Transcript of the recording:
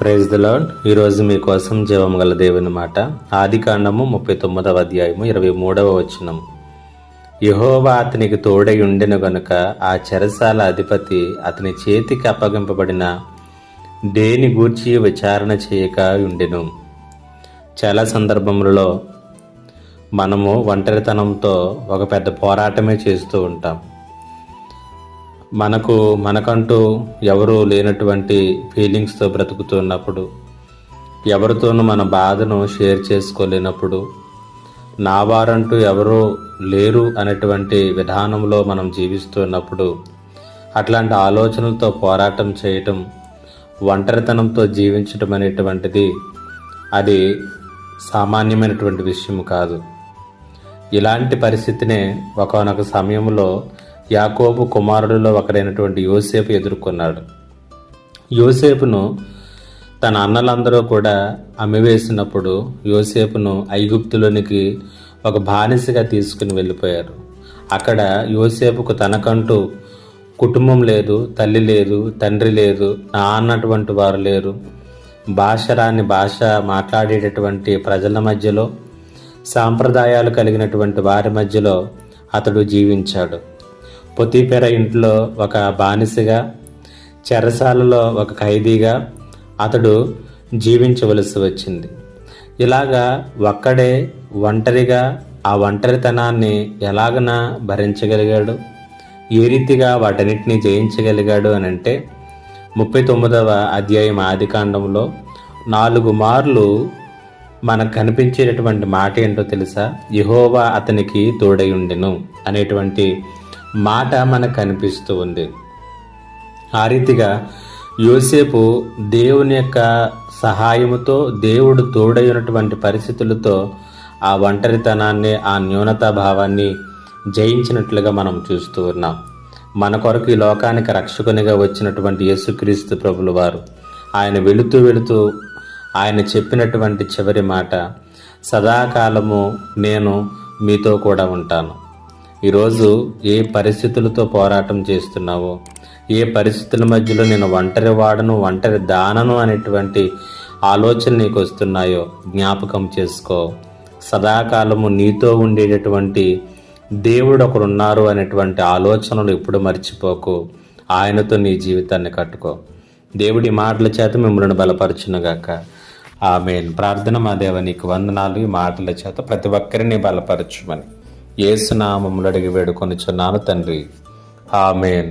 Praise the lord. ఈరోజు మీకోసం జీవము గల దేవుని మాట. ఆదికాండము 39వ అధ్యాయము 23వ వచనం. యెహోవా అతనికి తోడై ఉండెను గనుక ఆ చెరసాల అధిపతి అతని చేతికి అప్పగింపబడిన దేని గూర్చి విచారణ చేయక ఉండెను. చాలా సందర్భములలో మనము ఒంటరితనంతో ఒక పెద్ద పోరాటమే చేస్తూ ఉంటాం. మనకంటూ ఎవరు లేనటువంటి ఫీలింగ్స్తో బ్రతుకుతున్నప్పుడు, ఎవరితోనూ మన బాధను షేర్ చేసుకోలేనప్పుడు, నా వారంటూ ఎవరూ లేరు అనేటువంటి విధానంలో మనం జీవిస్తున్నప్పుడు, అట్లాంటి ఆలోచనలతో పోరాటం చేయటం, ఒంటరితనంతో జీవించటం అనేటువంటిది అది సామాన్యమైనటువంటి విషయం కాదు. ఇలాంటి పరిస్థితినే ఒకానొక సమయంలో యాకోబు కుమారుడిలో ఒకరైనటువంటి యోసేపు ఎదుర్కొన్నాడు. యోసేపును తన అన్నలందరూ కూడా అమ్మివేసినప్పుడు యోసేపును ఐగుప్తులోనికి ఒక బానిసగా తీసుకుని వెళ్ళిపోయారు. అక్కడ యోసేపుకు తనకంటూ కుటుంబం లేదు, తల్లి లేదు, తండ్రి లేదు, నా అన్నటువంటి వారు లేరు. భాష రాని భాష మాట్లాడేటటువంటి ప్రజల మధ్యలో, సాంప్రదాయాలు కలిగినటువంటి వారి మధ్యలో అతడు జీవించాడు. పొతీఫెర ఇంట్లో ఒక బానిసగా, చెరసాలలో ఒక ఖైదీగా అతడు జీవించవలసి వచ్చింది. ఇలాగా ఒక్కడే ఒంటరిగా ఆ ఒంటరితనాన్ని ఎలాగన భరించగలిగాడు, ఏ రీతిగా వాటన్నిటిని జయించగలిగాడు అని అంటే 39వ అధ్యాయం ఆదికాండంలో 4 మార్లు మనకు కనిపించేటటువంటి మాట ఏంటో తెలుసా? యెహోవా అతనికి తోడై ఉండెను అనేటువంటి మాట మనకు కనిపిస్తూ ఉంది. ఆ రీతిగా యోసేపు దేవుని యొక్క సహాయముతో, దేవుడు తోడైనటువంటి పరిస్థితులతో ఆ ఒంటరితనాన్ని, ఆ న్యూనతా భావాన్ని జయించినట్లుగా మనం చూస్తూ ఉన్నాం. మన కొరకు ఈ లోకానికి రక్షకునిగా వచ్చినటువంటి యేసుక్రీస్తు ప్రభుల వారు ఆయన వెళుతూ ఆయన చెప్పినటువంటి చివరి మాట, సదాకాలము నేను మీతో కూడా ఉంటాను. ఈరోజు ఏ పరిస్థితులతో పోరాటం చేస్తున్నావో, ఏ పరిస్థితుల మధ్యలో నేను ఒంటరి వాడను, ఒంటరి దానను అనేటువంటి ఆలోచన నీకు వస్తున్నాయో జ్ఞాపకం చేసుకో. సదాకాలము నీతో ఉండేటటువంటి దేవుడు ఒకడున్నారు అనేటువంటి ఆలోచనలు ఎప్పుడు మర్చిపోకు. ఆయనతో నీ జీవితాన్ని కట్టుకో. దేవుడి మాటల చేత మిమ్మల్ని బలపరచునుగాక. ఆమేన్. ప్రార్థన. మా దేవ, నీకు వందనాలు. ఈ మాటల చేత ప్రతి ఒక్కరిని బలపరచుమని యేసు నామములో అడిగి వేడుకొనుచున్నాను తండ్రి. ఆమేన్.